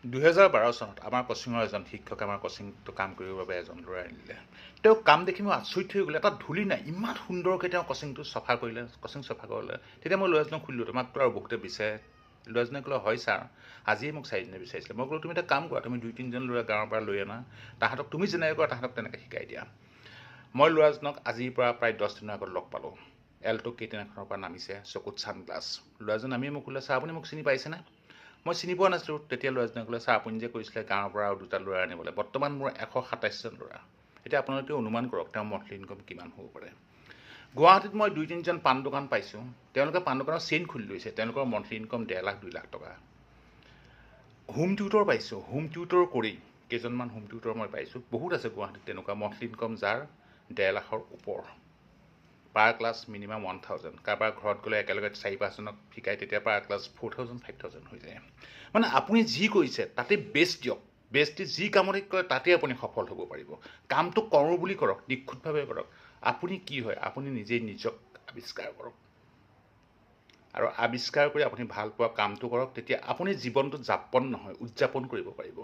2012 চনত আমাৰ কোচিঙৰ এজন শিক্ষকে আমাৰ কোচিংটো কাম কৰিবৰ বাবে এজন ল'ৰা আনিলে। তেওঁ কাম দেখি মই আচৰিত হৈ গ'লো, এটা ধূলি নাই, ইমান সুন্দৰকৈ তেওঁ কোচিংটো চফা কৰিলে, কোচিং চফা কৰিলে। তেতিয়া মই ল'ৰাজনক সুধিলোঁ, তোমাকতো আৰু বহুতে বিচাৰে। ল'ৰাজনে ক'লে, হয় ছাৰ, আজিয়ে মোক 4জনে বিচাৰিছিলে। মই ক'লোঁ, তুমি এটা কাম কৰা, তুমি 2-3জন ল'ৰা গাঁৱৰ পৰা লৈ আনা, তাহাঁতক তুমি যেনেকৈ কৰা তাহাঁতক তেনেকৈ শিকাই দিয়া। মই ল'ৰাজনক আজিৰ পৰা প্ৰায় 10 দিনৰ আগত লগ পালোঁ। এল্টো K10 এখনৰ পৰা নামিছে, চকুত ছানগ্লাছ। ল'ৰাজন নামিয়ে মোক ক'লে, ছাৰ আপুনি মোক চিনি পাইছেনে? মই চিনি পোৱা নাছিলোঁ। তেতিয়া ল'ৰাজনে ক'লে, ছাৰ আপুনি যে কৈছিলে গাঁৱৰ পৰা আৰু 2টা ল'ৰা আনিবলৈ, বৰ্তমান মোৰ 127জন ল'ৰা। এতিয়া আপোনালোকে অনুমান কৰক তেওঁৰ মন্থলি ইনকম কিমান হ'ব পাৰে। গুৱাহাটীত মই 2-3জন পাণ দোকান পাইছোঁ, তেওঁলোকে পাণ দোকানৰ চেইন খুলি লৈছে, তেওঁলোকৰ মন্থলি ইনকম 1.5 লাখ 2 লাখ টকা। হোম টিউটৰ পাইছোঁ, হোম টিউটৰ কৰি কেইজনমান হোম টিউটৰ মই পাইছোঁ, বহুত আছে গুৱাহাটীত তেনেকুৱা মন্থলি ইনকম যাৰ 1.5 লাখৰ ওপৰ। পাৰ ক্লাছ মিনিমাম 1000, কাৰোবাৰ ঘৰত গ'লে একেলগে 4-5জনক শিকায়, তেতিয়া পাৰ ক্লাছ 4000 5000 হৈ যায়। মানে আপুনি যি কৰিছে তাতে বেষ্ট দিয়ক, বেষ্ট দি যি কামতে কৰে তাতে আপুনি সফল হ'ব পাৰিব। কামটো কৰোঁ বুলি কৰক, নিখুঁতভাৱে কৰক। আপুনি কি হয় আপুনি নিজেই নিজক আৱিষ্কাৰ কৰক, আৰু আৱিষ্কাৰ কৰি আপুনি ভাল পোৱা কামটো কৰক, তেতিয়া আপুনি জীৱনটো যাপন নহয় উদযাপন কৰিব পাৰিব।